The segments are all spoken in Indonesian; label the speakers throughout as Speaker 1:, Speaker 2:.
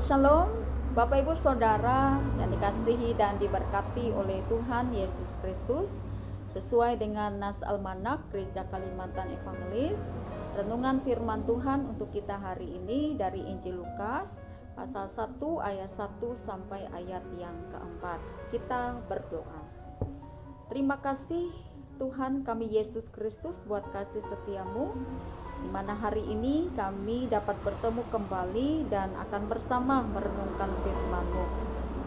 Speaker 1: Shalom, Bapak Ibu Saudara yang dikasihi dan diberkati oleh Tuhan Yesus Kristus. Sesuai dengan Nas Almanak Gereja Kalimantan Evangelis, renungan firman Tuhan untuk kita hari ini dari Injil Lukas pasal 1 ayat 1 sampai ayat yang keempat. Kita berdoa. Terima kasih Tuhan kami Yesus Kristus buat kasih setiamu, di mana hari ini kami dapat bertemu kembali dan akan bersama merenungkan firman-Mu.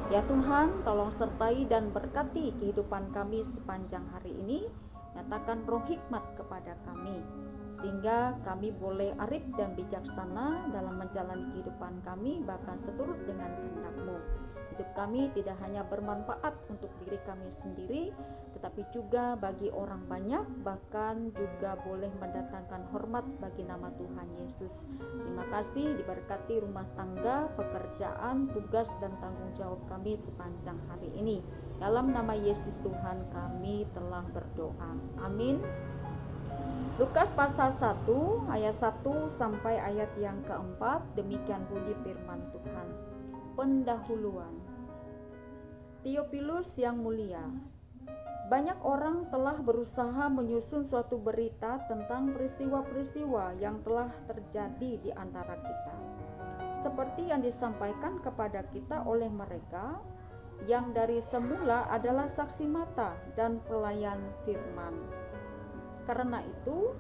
Speaker 1: Ya Tuhan, tolong sertai dan berkati kehidupan kami sepanjang hari ini. Nyatakan roh hikmat kepada kami, sehingga kami boleh arif dan bijaksana dalam menjalani kehidupan kami, bahkan seturut dengan kehendak-Mu. Hidup kami tidak hanya bermanfaat untuk diri kami sendiri, tetapi juga bagi orang banyak, bahkan juga boleh mendatangkan hormat bagi nama Tuhan Yesus. Terima kasih, diberkati rumah tangga, pekerjaan, tugas, dan tanggung jawab kami sepanjang hari ini. Dalam nama Yesus Tuhan kami telah berdoa. Amin. Lukas pasal 1 ayat 1 sampai ayat yang keempat, demikian bunyi firman Tuhan. Pendahuluan. Theophilus yang mulia, banyak orang telah berusaha menyusun suatu berita tentang peristiwa-peristiwa yang telah terjadi di antara kita, seperti yang disampaikan kepada kita oleh mereka yang dari semula adalah saksi mata dan pelayan firman. Karena itu,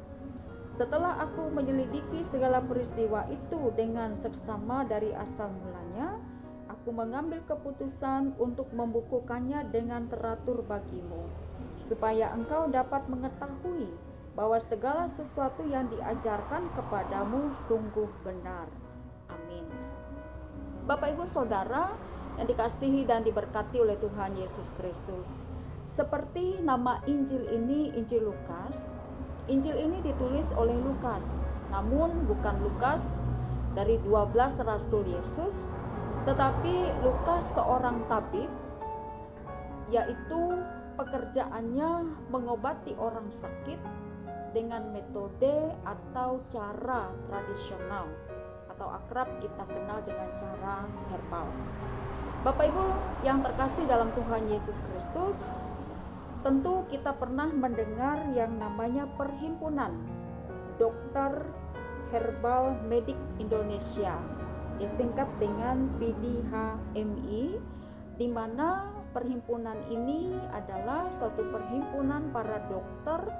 Speaker 1: setelah aku menyelidiki segala peristiwa itu dengan seksama dari asal mulanya, aku mengambil keputusan untuk membukukannya dengan teratur bagimu, supaya engkau dapat mengetahui bahwa segala sesuatu yang diajarkan kepadamu sungguh benar. Amin. Bapak Ibu Saudara yang dikasihi dan diberkati oleh Tuhan Yesus Kristus, seperti nama Injil ini, Injil Lukas. Injil ini ditulis oleh Lukas, namun bukan Lukas dari 12 Rasul Yesus, tetapi Lukas seorang tabib, yaitu pekerjaannya mengobati orang sakit dengan metode atau cara tradisional, atau akrab kita kenal dengan cara herbal. Bapak Ibu yang terkasih dalam Tuhan Yesus Kristus, tentu kita pernah mendengar yang namanya Perhimpunan Dokter Herbal Medik Indonesia, disingkat dengan PDHMI, di mana perhimpunan ini adalah suatu perhimpunan para dokter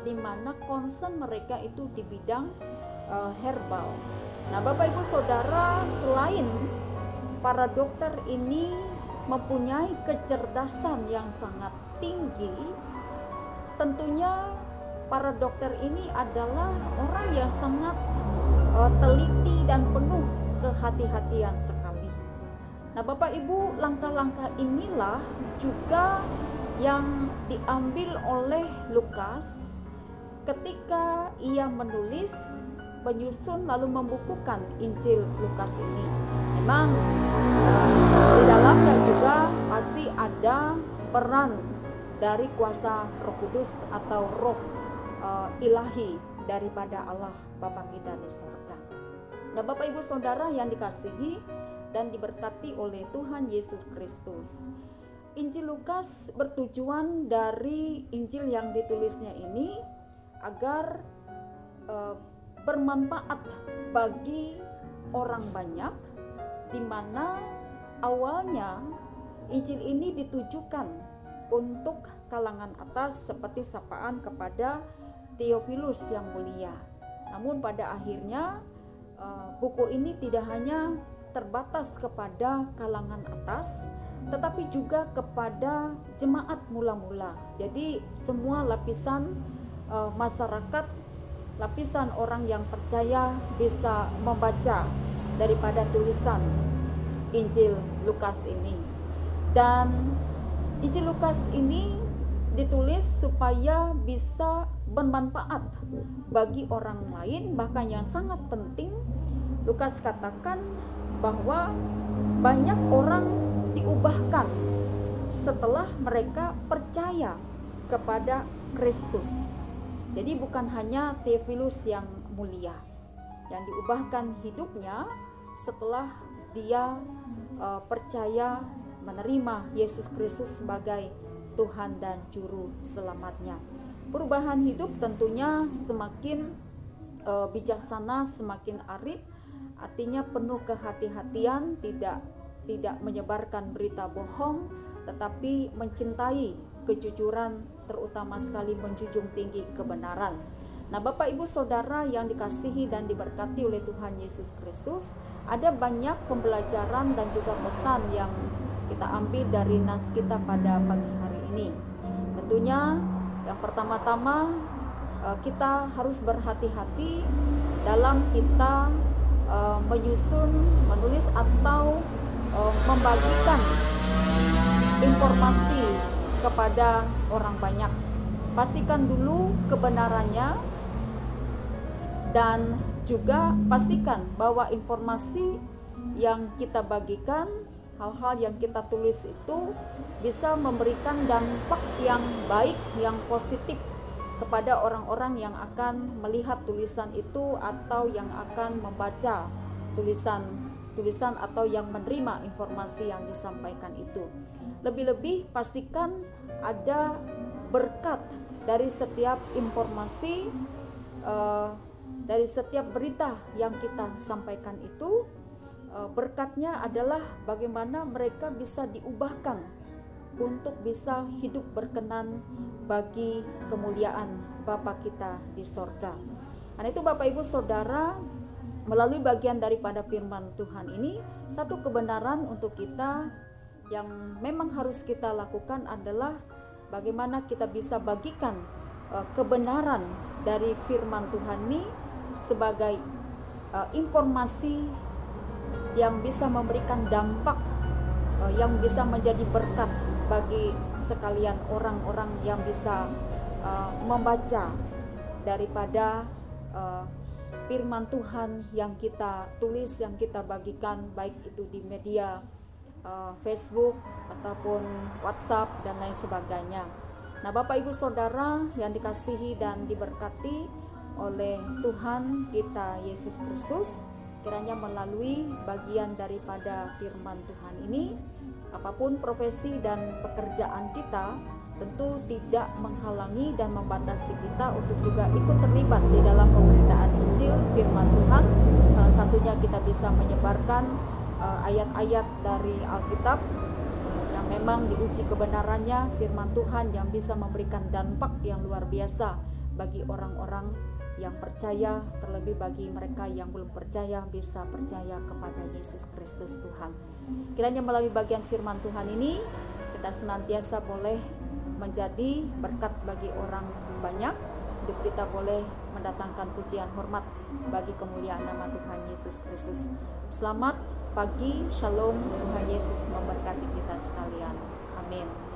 Speaker 1: di mana concern mereka itu di bidang herbal. Nah, Bapak Ibu Saudara, selain para dokter ini mempunyai kecerdasan yang sangat tinggi, tentunya para dokter ini adalah orang yang sangat teliti dan penuh kehati-hatian sekali. Nah, Bapak Ibu, langkah-langkah inilah juga yang diambil oleh Lukas ketika ia menulis, menyusun lalu membukukan Injil Lukas ini. Memang di dalamnya juga pasti ada peran dari kuasa Roh Kudus atau roh ilahi daripada Allah Bapa kita di surga. Nah, Bapak Ibu Saudara yang dikasihi dan diberkati oleh Tuhan Yesus Kristus, Injil Lukas bertujuan dari Injil yang ditulisnya ini agar bermanfaat bagi orang banyak, di mana awalnya Injil ini ditujukan untuk kalangan atas seperti sapaan kepada Theophilus yang mulia. Namun pada akhirnya buku ini tidak hanya terbatas kepada kalangan atas, tetapi juga kepada jemaat mula-mula. Jadi semua lapisan masyarakat, lapisan orang yang percaya bisa membaca daripada tulisan Injil Lukas ini. Dan Injil Lukas ini ditulis supaya bisa bermanfaat bagi orang lain. Bahkan yang sangat penting, Lukas katakan bahwa banyak orang diubahkan setelah mereka percaya kepada Kristus. Jadi bukan hanya Theophilus yang mulia yang diubahkan hidupnya setelah dia percaya menerima Yesus Kristus sebagai Tuhan dan Juru Selamatnya. Perubahan hidup tentunya semakin bijaksana, semakin arif, artinya penuh kehati-hatian, tidak menyebarkan berita bohong, tetapi mencintai kejujuran, terutama sekali menjunjung tinggi kebenaran. Nah, Bapak Ibu Saudara yang dikasihi dan diberkati oleh Tuhan Yesus Kristus, ada banyak pembelajaran dan juga pesan yang kita ambil dari nas kita pada pagi hari ini. Tentunya yang pertama-tama kita harus berhati-hati dalam kita menyusun, menulis atau membagikan informasi kepada orang banyak. Pastikan dulu kebenarannya dan juga pastikan bahwa informasi yang kita bagikan, hal-hal yang kita tulis itu bisa memberikan dampak yang baik, yang positif kepada orang-orang yang akan melihat tulisan itu atau yang akan membaca tulisan atau yang menerima informasi yang disampaikan itu. Lebih-lebih pastikan ada berkat dari setiap informasi, dari setiap berita yang kita sampaikan itu. Berkatnya adalah bagaimana mereka bisa diubahkan untuk bisa hidup berkenan bagi kemuliaan Bapa kita di sorga. Karena itu Bapak Ibu Saudara, melalui bagian daripada firman Tuhan ini, satu kebenaran untuk kita yang memang harus kita lakukan adalah bagaimana kita bisa bagikan kebenaran dari firman Tuhan ini sebagai informasi yang bisa memberikan dampak, yang bisa menjadi berkat bagi sekalian orang-orang yang bisa membaca daripada firman Tuhan yang kita tulis, yang kita bagikan, baik itu di media Facebook ataupun WhatsApp dan lain sebagainya. Nah, Bapak Ibu Saudara yang dikasihi dan diberkati oleh Tuhan kita Yesus Kristus, kiranya melalui bagian daripada firman Tuhan ini, apapun profesi dan pekerjaan kita, tentu tidak menghalangi dan membatasi kita untuk juga ikut terlibat di dalam pemberitaan Injil firman Tuhan. Salah satunya kita bisa menyebarkan ayat-ayat dari Alkitab yang memang diuji kebenarannya, firman Tuhan yang bisa memberikan dampak yang luar biasa bagi orang-orang yang percaya, terlebih bagi mereka yang belum percaya bisa percaya kepada Yesus Kristus Tuhan. Kiranya melalui bagian firman Tuhan ini kita senantiasa boleh menjadi berkat bagi orang banyak. Hidup kita boleh mendatangkan pujian hormat bagi kemuliaan nama Tuhan Yesus Kristus. Selamat pagi, shalom, Tuhan Yesus memberkati kita sekalian. Amin.